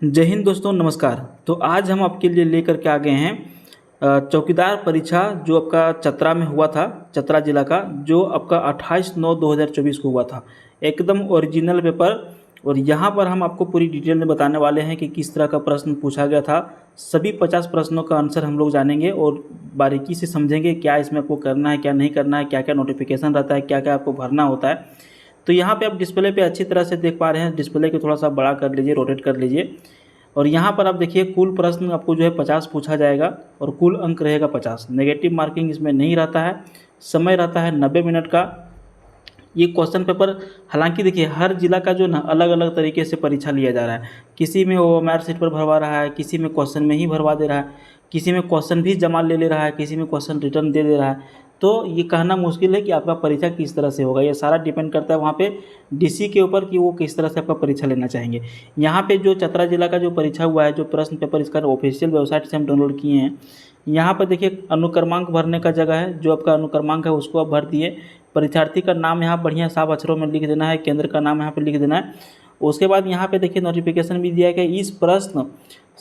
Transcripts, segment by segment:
जय हिंद दोस्तों, नमस्कार। तो आज हम आपके लिए लेकर के आ गए हैं चौकीदार परीक्षा जो आपका चतरा में हुआ था, चतरा जिला का, जो आपका 28/9/2024 को हुआ था। एकदम ओरिजिनल पेपर। और यहाँ पर हम आपको पूरी डिटेल में बताने वाले हैं कि किस तरह का प्रश्न पूछा गया था। सभी 50 प्रश्नों का आंसर हम लोग जानेंगे और बारीकी से समझेंगे क्या इसमें आपको करना है, क्या नहीं करना है, क्या क्या नोटिफिकेशन रहता है, क्या क्या आपको भरना होता है। तो यहाँ पे आप डिस्प्ले पे अच्छी तरह से देख पा रहे हैं। डिस्प्ले को थोड़ा सा बड़ा कर लीजिए, रोटेट कर लीजिए। और यहाँ पर आप देखिए कुल प्रश्न आपको जो है 50 पूछा जाएगा और कुल अंक रहेगा 50। नेगेटिव मार्किंग इसमें नहीं रहता है। समय रहता है 90 मिनट का। ये क्वेश्चन पेपर, हालांकि देखिए हर जिला का जो ना अलग अलग तरीके से परीक्षा लिया जा रहा है। किसी में वो ओएमआर सीट पर भरवा रहा है, किसी में क्वेश्चन में ही भरवा दे रहा है, किसी में क्वेश्चन भी जमा ले रहा है, किसी में क्वेश्चन रिटर्न दे रहा है। तो ये कहना मुश्किल है कि आपका परीक्षा किस तरह से होगा। ये सारा डिपेंड करता है वहाँ पे डीसी के ऊपर कि वो किस तरह से आपका परीक्षा लेना चाहेंगे। यहाँ पे जो चतरा जिला का जो परीक्षा हुआ है, जो प्रश्न पेपर इसका ऑफिशियल वेबसाइट से हम डाउनलोड किए हैं, यहाँ पर देखिए अनुक्रमांक भरने का जगह है। जो आपका अनुक्रमांक है उसको आप भर दिए। परीक्षार्थी का नाम यहाँ बढ़िया साफ अक्षरों में लिख देना है, केंद्र का नाम यहाँ पे लिख देना है। उसके बाद यहाँ पे देखिए नोटिफिकेशन भी दिया गया, इस प्रश्न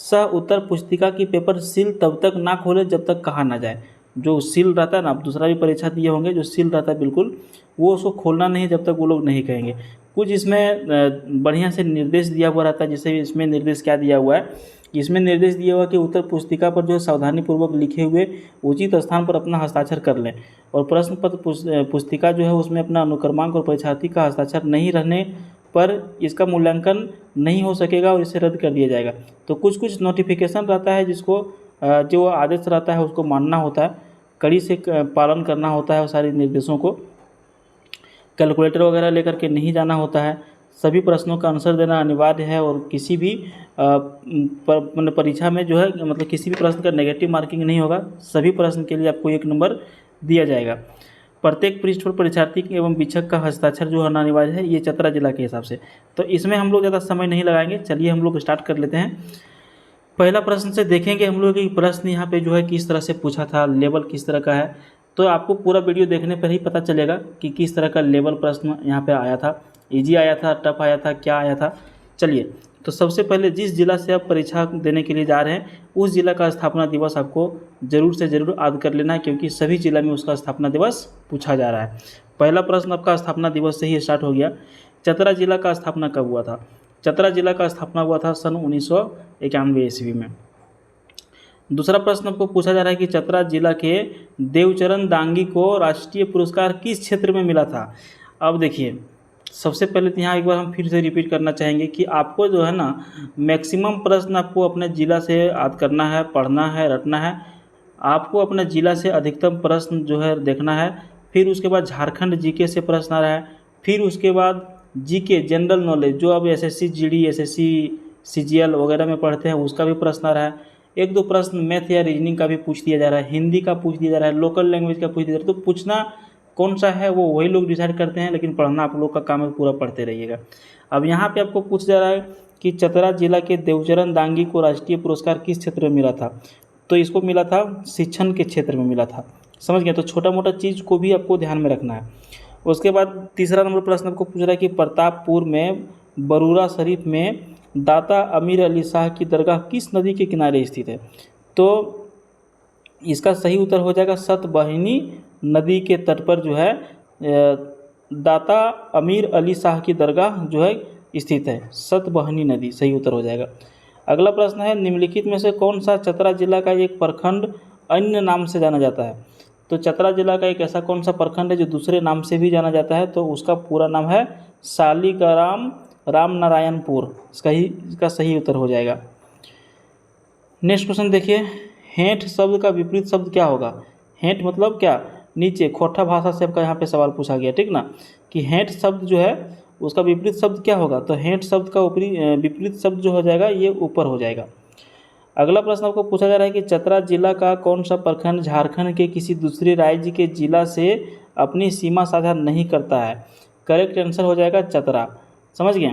सह उत्तर पुस्तिका की पेपर सील तब तक ना खोले जब तक कहा ना जाए। जो सील रहता है ना, आप दूसरा भी परीक्षा दिए होंगे, जो सील रहता है बिल्कुल वो उसको खोलना नहीं जब तक वो लोग नहीं कहेंगे। कुछ इसमें बढ़िया से निर्देश दिया हुआ रहता है। जैसे इसमें निर्देश क्या दिया हुआ है, इसमें निर्देश दिया हुआ कि उत्तर पुस्तिका पर जो है सावधानीपूर्वक लिखे हुए उचित स्थान पर अपना हस्ताक्षर कर लें। और प्रश्न पत्र पुस्तिका जो है उसमें अपना अनुक्रमांक और परीक्षार्थी का हस्ताक्षर नहीं रहने पर इसका मूल्यांकन नहीं हो सकेगा और इसे रद्द कर दिया जाएगा। तो कुछ कुछ नोटिफिकेशन रहता है जिसको जो आदेश रहता है उसको मानना होता है, कड़ी से पालन करना होता है। और सारे निर्देशों को कैलकुलेटर वगैरह लेकर के नहीं जाना होता है। सभी प्रश्नों का आंसर देना अनिवार्य है। और किसी भी परीक्षा में जो है मतलब किसी भी प्रश्न का नेगेटिव मार्किंग नहीं होगा। सभी प्रश्न के लिए आपको 1 नंबर दिया जाएगा। प्रत्येक पृष्ठ पर परीक्षार्थी एवं शिक्षक का हस्ताक्षर जो होना अनिवार्य है, ये चतरा जिला के हिसाब से। तो इसमें हम लोग ज़्यादा समय नहीं लगाएंगे, चलिए हम लोग स्टार्ट कर लेते हैं। पहला प्रश्न से देखेंगे हम लोग कि प्रश्न यहाँ पे जो है किस तरह से पूछा था, लेवल किस तरह का है। तो आपको पूरा वीडियो देखने पर ही पता चलेगा कि किस तरह का लेवल प्रश्न यहाँ पे आया था। इजी आया था, टफ आया था, क्या आया था। चलिए, तो सबसे पहले जिस जिला से आप परीक्षा देने के लिए जा रहे हैं उस जिला का स्थापना दिवस आपको ज़रूर से ज़रूर याद कर लेना है, क्योंकि सभी जिला में उसका स्थापना दिवस पूछा जा रहा है। पहला प्रश्न आपका स्थापना दिवस से ही स्टार्ट हो गया। चतरा जिला का स्थापना कब हुआ था? चतरा जिला का स्थापना हुआ था सन 1991 ईस्वी में। दूसरा प्रश्न आपको पूछा जा रहा है कि चतरा जिला के देवचरण दांगी को राष्ट्रीय पुरस्कार किस क्षेत्र में मिला था? अब देखिए, सबसे पहले तो यहाँ एक बार हम फिर से रिपीट करना चाहेंगे कि आपको जो है ना मैक्सिमम प्रश्न आपको अपने ज़िला से याद करना है, पढ़ना है, रटना है। आपको अपने ज़िला से अधिकतम प्रश्न जो है देखना है। फिर उसके बाद झारखंड जीके से प्रश्न आ रहा है। फिर उसके बाद जीके जनरल नॉलेज जो अब एसएससी जीडी, एसएससी सीजीएल वगैरह में पढ़ते हैं उसका भी प्रश्न आ रहा है। 1-2 प्रश्न मैथ या रीजनिंग का भी पूछ दिया जा रहा है, हिंदी का पूछ दिया जा रहा है, लोकल लैंग्वेज का पूछ दिया जा रहा है। तो पूछना कौन सा है वो वही लोग डिसाइड करते हैं, लेकिन पढ़ना आप लोग का काम है, पूरा पढ़ते रहिएगा। अब यहाँ पे आपको पूछ जा रहा है कि चतरा जिला के देवचरण दांगी को राष्ट्रीय पुरस्कार किस क्षेत्र में मिला था? तो इसको मिला था शिक्षण के क्षेत्र में मिला था। समझ गए? तो छोटा मोटा चीज़ को भी आपको ध्यान में रखना है। उसके बाद तीसरा नंबर प्रश्न आपको पूछ रहा है कि प्रतापपुर में बरूरा शरीफ में दाता अमीर अली शाह की दरगाह किस नदी के किनारे स्थित है? तो इसका सही उत्तर हो जाएगा सतबहिनी नदी के तट पर जो है दाता अमीर अली शाह की दरगाह जो है स्थित है। सतबहिनी नदी सही उत्तर हो जाएगा। अगला प्रश्न है निम्नलिखित में से कौन सा चतरा जिला का एक प्रखंड अन्य नाम से जाना जाता है? तो चतरा जिला का एक ऐसा कौन सा प्रखंड है जो दूसरे नाम से भी जाना जाता है? तो उसका पूरा नाम है सालिग्राम रामनारायणपुर। इसका सही उत्तर हो जाएगा। नेक्स्ट क्वेश्चन देखिए, हेंठ शब्द का विपरीत शब्द क्या होगा? हेंठ मतलब क्या? नीचे। खोटा भाषा से आपका यहाँ पे सवाल पूछा गया, ठीक ना, कि हेंठ शब्द जो है उसका विपरीत शब्द क्या होगा? तो हेंठ शब्द का विपरीत शब्द जो हो जाएगा ये ऊपर हो जाएगा। अगला प्रश्न आपको पूछा जा रहा है कि चतरा जिला का कौन सा प्रखंड झारखंड के किसी दूसरे राज्य के जिला से अपनी सीमा साझा नहीं करता है? करेक्ट आंसर हो जाएगा चतरा। समझ गए?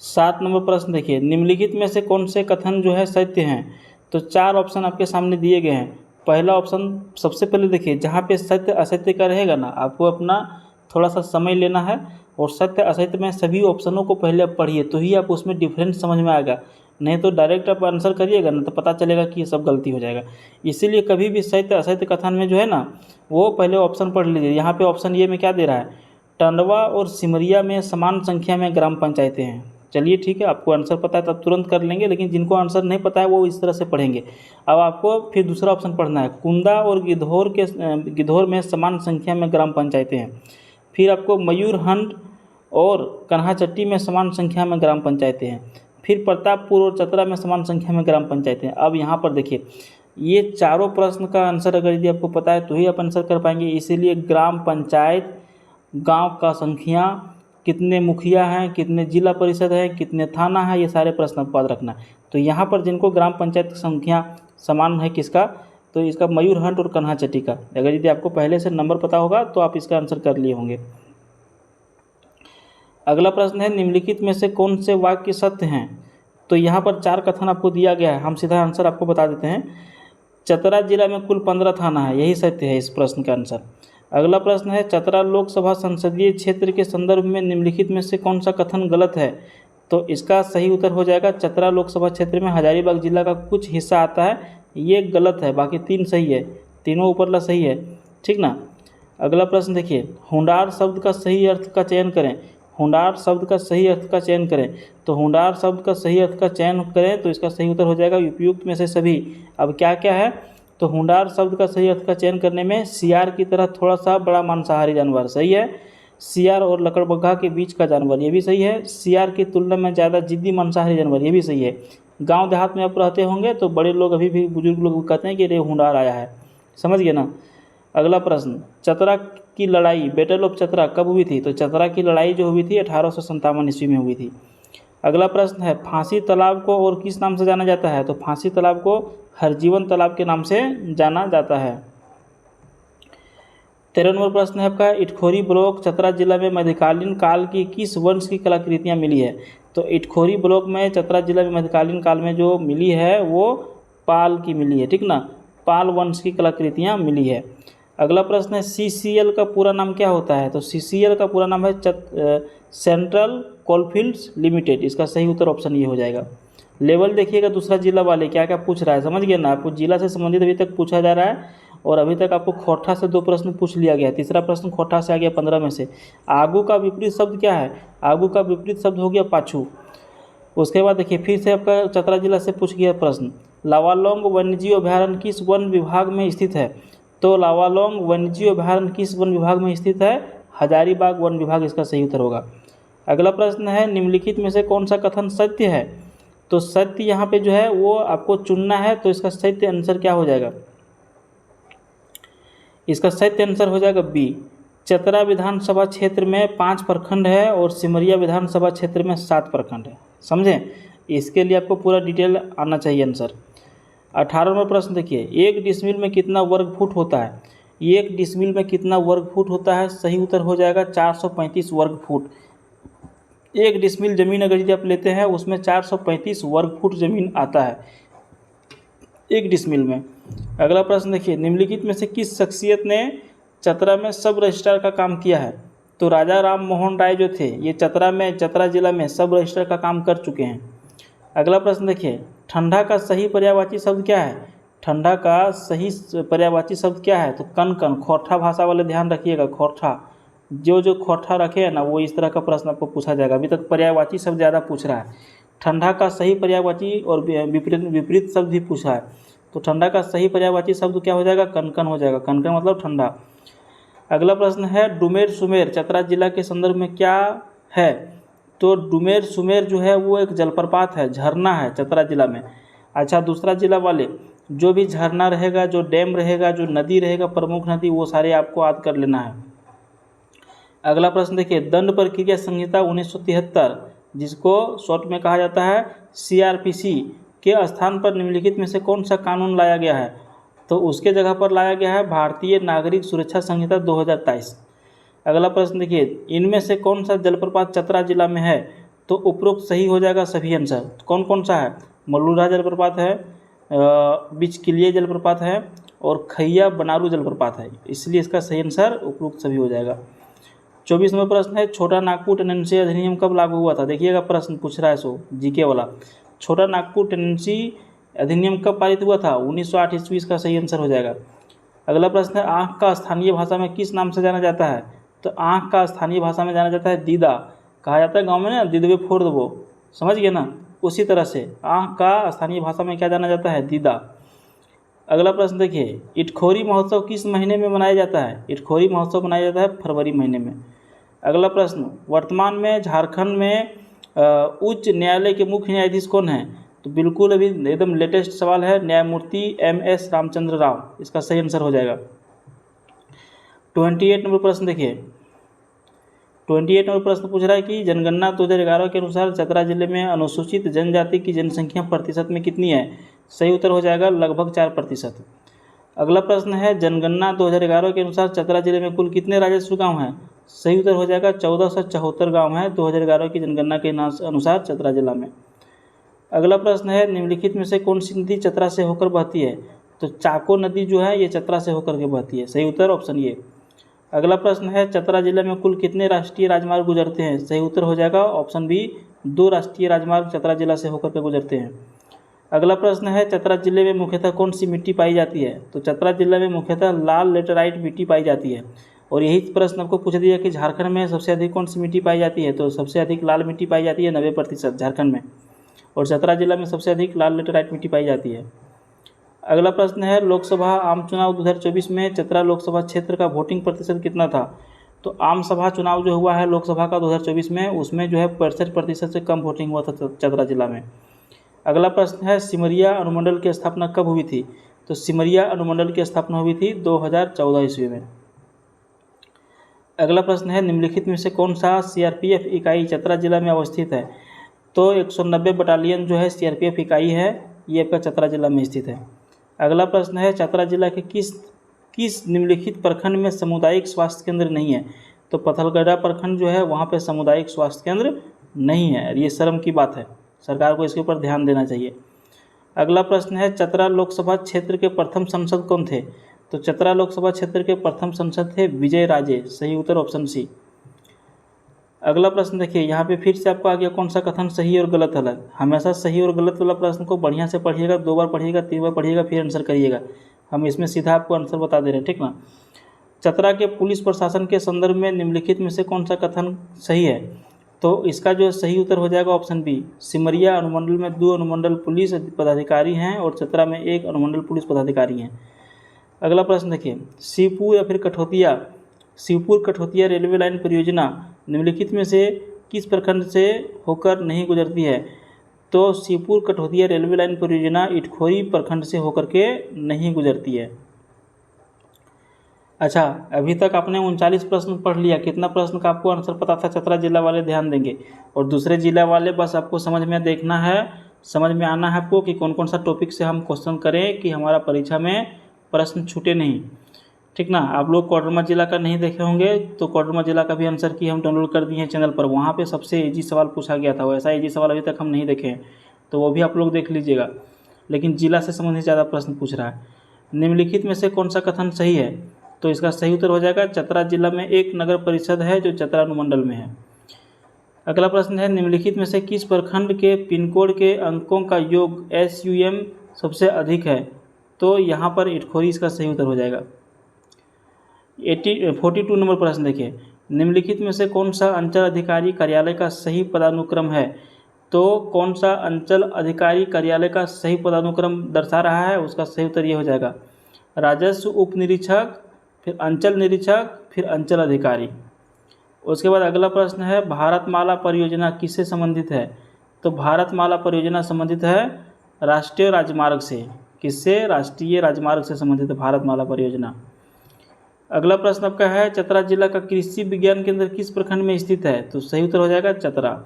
7 नंबर प्रश्न देखिए, निम्नलिखित में से कौन से कथन जो है सत्य हैं? तो 4 ऑप्शन आपके सामने दिए गए हैं। पहला ऑप्शन सबसे पहले देखिए, जहाँ पे सत्य असत्य का रहेगा ना, आपको अपना थोड़ा सा समय लेना है और सत्य असत्य में सभी ऑप्शनों को पहले आप पढ़िए, तो ही आप उसमें डिफरेंस समझ में आएगा। नहीं तो डायरेक्ट आप आंसर करिएगा ना तो पता चलेगा कि ये सब गलती हो जाएगा। इसीलिए कभी भी सत्य असत्य कथन में जो है ना वो पहले ऑप्शन पढ़ लीजिए। यहाँ पे ऑप्शन ये में क्या दे रहा है, टंडवा और सिमरिया में समान संख्या में ग्राम पंचायतें हैं। चलिए ठीक है, आपको आंसर पता है तब तुरंत कर लेंगे, लेकिन जिनको आंसर नहीं पता है वो इस तरह से पढ़ेंगे। अब आपको फिर दूसरा ऑप्शन पढ़ना है, कुंदा और गिद्धौर में समान संख्या में ग्राम पंचायतें हैं। फिर आपको मयूरहंड और कन्हाचट्टी में समान संख्या में ग्राम पंचायतें हैं। फिर प्रतापपुर और चतरा में समान संख्या में ग्राम पंचायतें हैं। अब यहाँ पर देखिए, ये चारों प्रश्न का आंसर अगर यदि आपको पता है तो ही आप आंसर कर पाएंगे। इसीलिए ग्राम पंचायत, गांव का संख्या, कितने मुखिया हैं, कितने जिला परिषद है, कितने थाना है, ये सारे प्रश्न आपको याद रखना है। तो यहाँ पर जिनको ग्राम पंचायत की संख्या समान है किसका, तो इसका मयूरहंड और कन्हाचट्टी का। अगर यदि आपको पहले से नंबर पता होगा तो आप इसका आंसर कर लिए होंगे। अगला प्रश्न है, निम्नलिखित में से कौन से वाक्य सत्य हैं। तो यहाँ पर 4 कथन आपको दिया गया है, हम सीधा आंसर आपको बता देते हैं। चतरा जिला में कुल 15 थाना है, यही सत्य है इस प्रश्न का आंसर। अगला प्रश्न है, चतरा लोकसभा संसदीय क्षेत्र के संदर्भ में निम्नलिखित में से कौन सा कथन गलत है। तो इसका सही उत्तर हो जाएगा, चतरा लोकसभा क्षेत्र में हजारीबाग जिला का कुछ हिस्सा आता है, ये गलत है, बाकी 3 सही है, तीनों ऊपरला सही है, ठीक ना। अगला प्रश्न देखिए, हुंडार शब्द का सही अर्थ का चयन करें। हुंडार शब्द का सही अर्थ का चयन करें, तो हुंडार शब्द का सही अर्थ का चयन करें तो इसका सही उत्तर हो जाएगा उपयुक्त में से सभी। अब क्या क्या है, तो हुंडार शब्द का सही अर्थ का चयन करने में सियार की तरह थोड़ा सा बड़ा मांसाहारी जानवर सही है, सियार और लकड़बग्घा के बीच का जानवर ये भी सही है, सियार की तुलना में ज़्यादा जिद्दी मांसाहारी जानवर ये भी सही है। गांव देहात में आप रहते होंगे तो बड़े लोग अभी भी बुजुर्ग लोग कहते हैं कि रे हुंडार आया है, समझ गए ना। अगला प्रश्न, चतरा की लड़ाई बैटल ऑफ चतरा कब हुई थी। तो चतरा की लड़ाई जो हुई थी 1857 ईस्वी में हुई थी। अगला प्रश्न है, फांसी तालाब को और किस नाम से जाना जाता है। तो फांसी तालाब को हरजीवन तालाब के नाम से जाना जाता है। 13 नंबर प्रश्न है आपका, इटखोरी ब्लॉक चतरा जिला में मध्यकालीन काल की किस वंश की कलाकृतियाँ मिली है। तो इटखोरी ब्लॉक में चतरा जिला में मध्यकालीन काल में जो मिली है वो पाल की मिली है, ठीक ना, पाल वंश की कलाकृतियाँ मिली है। अगला प्रश्न है, CCL का पूरा नाम क्या होता है। तो CCL का पूरा नाम है सेंट्रल कोलफील्ड्स लिमिटेड, इसका सही उत्तर ऑप्शन ये हो जाएगा। लेवल देखिएगा दूसरा जिला वाले क्या क्या पूछ रहा है, समझ गए ना। आपको जिला से संबंधित अभी तक पूछा जा रहा है और अभी तक आपको खोरठा से 2 प्रश्न पूछ लिया गया, तीसरा प्रश्न खोरठा से आ गया 15 में से। आगू का विपरीत शब्द क्या है, आगू का विपरीत शब्द हो गया पाछू। उसके बाद देखिए फिर से आपका चतरा जिला से पूछ गया प्रश्न, लावालौंग वन्यजीव अभयारण्य किस वन विभाग में स्थित है। तो लावालौंग वन्यजीव अभयारण्य किस वन विभाग में स्थित है, हजारीबाग वन विभाग इसका सही उत्तर होगा। अगला प्रश्न है, निम्नलिखित में से कौन सा कथन सत्य है। तो सत्य यहाँ पे जो है वो आपको चुनना है, तो इसका सत्य आंसर क्या हो जाएगा, इसका सत्य आंसर हो जाएगा बी। चतरा विधानसभा क्षेत्र में 5 प्रखंड है और सिमरिया विधानसभा क्षेत्र में 7 प्रखंड है, समझें। इसके लिए आपको पूरा डिटेल आना चाहिए आंसर। 18 नंबर प्रश्न देखिए, 1 डिसमिल में कितना वर्ग फुट होता है। 1 डिसमिल में कितना वर्ग फुट होता है, सही उत्तर हो जाएगा 435 वर्ग फुट। 1 डिसमिल ज़मीन अगर यदि आप लेते हैं उसमें 435 वर्ग फुट ज़मीन आता है 1 डिसमिल में। अगला प्रश्न देखिए, निम्नलिखित में से किस शख्सियत ने चतरा में सब रजिस्ट्रार का काम किया है। तो राजा राम मोहन राय जो थे ये चतरा जिला में सब रजिस्ट्रार का काम कर चुके हैं। अगला प्रश्न देखिए, ठंडा का सही पर्यायवाची शब्द क्या है। ठंडा का सही पर्यायवाची शब्द क्या है। तो कन कन, खोरठा भाषा वाले ध्यान रखिएगा, खोरठा जो खोरठा रखे हैं ना वो इस तरह का प्रश्न आपको पूछा जाएगा। अभी तक पर्यायवाची शब्द ज़्यादा पूछ रहा है, ठंडा का सही पर्यायवाची और विपरीत शब्द भी पूछा है। तो ठंडा का सही पर्यायवाची शब्द क्या हो जाएगा, कनकन हो जाएगा, कनकन मतलब ठंडा। अगला प्रश्न है, डुमेर सुमेर चतरा जिला के संदर्भ में क्या है। तो डुमेर सुमेर जो है वो एक जलप्रपात है, झरना है चतरा जिला में। अच्छा, दूसरा जिला वाले जो भी झरना रहेगा, जो डैम रहेगा, जो नदी रहेगा, प्रमुख नदी, वो सारे आपको याद कर लेना है। अगला प्रश्न देखिए, दंड प्रक्रिया संहिता 1973 जिसको शॉर्ट में कहा जाता है CRPC के स्थान पर निम्नलिखित में से कौन सा कानून लाया गया है। तो उसके जगह पर लाया गया है भारतीय नागरिक सुरक्षा संहिता 2023। अगला प्रश्न देखिए, इनमें से कौन सा जलप्रपात चतरा जिला में है। तो उपरोक्त सही हो जाएगा सभी आंसर। कौन कौन सा है, मल्लूरा जलप्रपात है, बिचकिलिए जलप्रपात है और खैया बनारू जलप्रपात है, इसलिए इसका सही आंसर उपरोक्त सभी हो जाएगा। 24 नंबर प्रश्न है, छोटा नागपुर टेनेंसी अधिनियम कब लागू हुआ था? देखिएगा प्रश्न पूछ रहा है सो जीके वाला। छोटा नागपुर टेनेंसी अधिनियम कब पारित हुआ था? 1908 ईस्वी, इसका सही आंसर हो जाएगा। अगला प्रश्न है, आँख का स्थानीय भाषा में किस नाम से जाना जाता है? तो आँख का स्थानीय भाषा में जाना जाता है दीदा। कहा जाता है गांव में ना, दीदवे फोड़ दबो, समझ गए ना, उसी तरह से आँख का स्थानीय भाषा में क्या जाना जाता है? दीदा। अगला प्रश्न देखिए, इटखोरी महोत्सव किस महीने में मनाया जाता है? इटखोरी महोत्सव मनाया जाता है फरवरी महीने में। अगला प्रश्न, वर्तमान में झारखंड में उच्च न्यायालय के मुख्य न्यायाधीश कौन है? तो बिल्कुल अभी एकदम लेटेस्ट सवाल है, न्यायमूर्ति MS रामचंद्र राव, इसका सही आंसर हो जाएगा। 28 नंबर प्रश्न देखिए, 28 नंबर प्रश्न पूछ रहा है कि जनगणना 2011 के अनुसार चतरा जिले में अनुसूचित जनजाति की जनसंख्या प्रतिशत में कितनी है? सही उत्तर हो जाएगा लगभग 4%। अगला प्रश्न है, जनगणना 2011 के अनुसार चतरा जिले में कुल कितने राजस्व गांव हैं? सही उत्तर हो जाएगा 1474 गांव हैं 2011 की जनगणना के अनुसार चतरा जिला में। अगला प्रश्न है, निम्नलिखित में से कौन सी नदी चतरा से होकर बहती है? तो चाको नदी जो है ये चतरा से होकर के बहती है। सही उत्तर ऑप्शन ए। अगला प्रश्न है, चतरा जिले में कुल कितने राष्ट्रीय राजमार्ग गुजरते हैं? सही उत्तर हो जाएगा ऑप्शन बी, 2 राष्ट्रीय राजमार्ग चतरा जिला से होकर के गुजरते हैं। अगला प्रश्न है, चतरा जिले में मुख्यतः कौन सी मिट्टी पाई जाती है? तो चतरा जिले में मुख्यतः लाल लेटेराइट मिट्टी पाई जाती है। और यही प्रश्न आपको पूछ दिया कि झारखंड में सबसे अधिक कौन सी मिट्टी पाई जाती है? तो सबसे अधिक लाल मिट्टी पाई जाती है 90% झारखंड में, और चतरा जिला में सबसे अधिक लाल लेटेराइट मिट्टी पाई जाती है। अगला प्रश्न है, लोकसभा आम चुनाव 2024 में चतरा लोकसभा क्षेत्र का वोटिंग प्रतिशत कितना था? तो आम सभा चुनाव जो हुआ है लोकसभा का 2024 में, उसमें जो है 65% से कम वोटिंग हुआ था चतरा जिला में। अगला प्रश्न है, सिमरिया अनुमंडल की स्थापना कब हुई थी? तो सिमरिया अनुमंडल की स्थापना हुई थी 2014 ईस्वी में। अगला प्रश्न है, निम्नलिखित में से कौन सा CRPF इकाई चतरा जिला में अवस्थित है? तो 190 बटालियन जो है CRPF इकाई है, ये आपका चतरा जिला में स्थित है। अगला प्रश्न है, चतरा जिला के किस निम्नलिखित प्रखंड में सामुदायिक स्वास्थ्य केंद्र नहीं है? तो पथलगढ़ा प्रखंड जो है वहाँ पे सामुदायिक स्वास्थ्य केंद्र नहीं है। ये शर्म की बात है, सरकार को इसके ऊपर ध्यान देना चाहिए। अगला प्रश्न है, चतरा लोकसभा क्षेत्र के प्रथम सांसद कौन थे? तो चतरा लोकसभा क्षेत्र के प्रथम सांसद थे विजय राजे। सही उत्तर ऑप्शन सी। अगला प्रश्न देखिए, यहाँ पे फिर से आपको आ गया कौन सा कथन सही और गलत है। हमेशा सही और गलत वाला प्रश्न को बढ़िया से पढ़िएगा, 2 बार पढ़िएगा, 3 बार पढ़िएगा, फिर आंसर करिएगा। हम इसमें सीधा आपको आंसर बता दे रहे हैं, ठीक ना। चतरा के पुलिस प्रशासन के संदर्भ में निम्नलिखित में से कौन सा कथन सही है? तो इसका जो सही उत्तर हो जाएगा ऑप्शन बी, सिमरिया अनुमंडल में 2 अनुमंडल पुलिस पदाधिकारी हैं और चतरा में 1 अनुमंडल पुलिस पदाधिकारी हैं। अगला प्रश्न देखिए, शिवपुर या फिर शिवपुर कठोतिया रेलवे लाइन परियोजना निम्नलिखित में से किस प्रखंड से होकर नहीं गुजरती है? तो शिवपुर कठोतिया रेलवे लाइन परियोजना इटखोरी प्रखंड से होकर के नहीं गुजरती है। अच्छा, अभी तक आपने 39 प्रश्न पढ़ लिया। कितना प्रश्न का आपको आंसर पता था? चतरा जिला वाले ध्यान देंगे, और दूसरे जिला वाले बस आपको समझ में देखना है, समझ में आना है आपको कि कौन कौन सा टॉपिक से हम क्वेश्चन करें कि हमारा परीक्षा में प्रश्न छूटे नहीं, ठीक ना। आप लोग कोडरमा जिला का नहीं देखे होंगे, तो कोडरमा जिला का भी आंसर की हम डाउनलोड कर दिए हैं चैनल पर। वहाँ पे सबसे इजी सवाल पूछा गया था, वैसा इजी सवाल अभी तक हम नहीं देखे हैं, तो वो भी आप लोग देख लीजिएगा। लेकिन जिला से संबंधित ज़्यादा प्रश्न पूछ रहा है। निम्नलिखित में से कौन सा कथन सही है? तो इसका सही उत्तर हो जाएगा, चतरा जिला में 1 नगर परिषद है जो चतरा अनुमंडल में है। अगला प्रश्न है, निम्नलिखित में से किस प्रखंड के पिन कोड के अंकों का योग SUM सबसे अधिक है? तो यहाँ पर इटखोरी इसका सही उत्तर हो जाएगा। 42 नंबर प्रश्न देखिए, निम्नलिखित में से कौन सा अंचल अधिकारी कार्यालय का सही पदानुक्रम है? तो कौन सा अंचल अधिकारी कार्यालय का सही पदानुक्रम दर्शा रहा है? उसका सही उत्तर ये हो जाएगा, राजस्व उप निरीक्षक, फिर अंचल निरीक्षक, फिर अंचल अधिकारी। उसके बाद अगला प्रश्न है, भारतमाला परियोजना किससे संबंधित है? तो भारतमाला परियोजना संबंधित है राष्ट्रीय राजमार्ग से। किससे? राष्ट्रीय राजमार्ग से संबंधित है भारतमाला परियोजना। अगला प्रश्न आपका है, चतरा जिला का कृषि विज्ञान केंद्र किस प्रखंड में स्थित है? तो सही उत्तर हो जाएगा चतरा।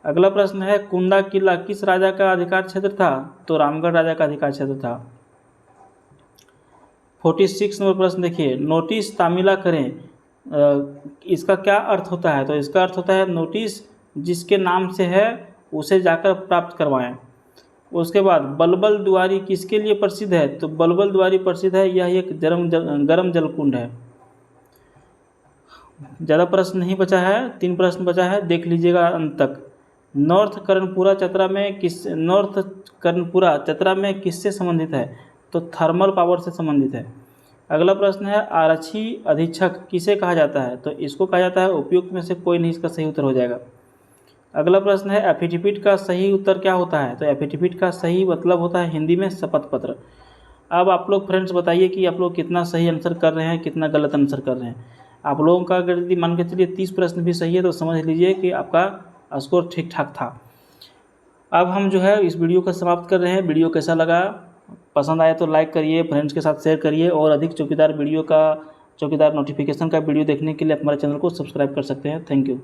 अगला प्रश्न है, कुंदा किला किस राजा का अधिकार क्षेत्र था? तो रामगढ़ राजा का अधिकार क्षेत्र था। 46 नंबर प्रश्न देखिए, नोटिस तामीला करें, इसका क्या अर्थ होता है? तो इसका अर्थ होता है नोटिस जिसके नाम से है उसे जाकर प्राप्त करवाएं। उसके बाद बलबल दुआरी किसके लिए प्रसिद्ध है? तो बलबल दुआरी प्रसिद्ध है, यह एक गर्म जलकुंड है। ज़्यादा प्रश्न नहीं बचा है, 3 प्रश्न बचा है, देख लीजिएगा अंत तक। नॉर्थ कर्णपुरा चतरा में किससे संबंधित है? तो थर्मल पावर से संबंधित है। अगला प्रश्न है, आरक्षी अधीक्षक किसे कहा जाता है? तो इसको कहा जाता है, उपयुक्त में से कोई नहीं इसका सही उत्तर हो जाएगा। अगला प्रश्न है, एफिडेविट का सही उत्तर क्या होता है? तो एफिडेविट का सही मतलब होता है हिंदी में शपथ पत्र। अब आप लोग फ्रेंड्स बताइए कि आप लोग कितना सही आंसर कर रहे हैं, कितना गलत आंसर कर रहे हैं। आप लोगों का अगर यदि मान के चलिए 30 प्रश्न भी सही है तो समझ लीजिए कि आपका स्कोर ठीक ठाक था। अब हम जो है इस वीडियो को समाप्त कर रहे हैं। वीडियो कैसा लगा? पसंद आया तो लाइक करिए, फ्रेंड्स के साथ शेयर करिए, और अधिक चौकीदार नोटिफिकेशन का वीडियो देखने के लिए हमारे चैनल को सब्सक्राइब कर सकते हैं। Thank you.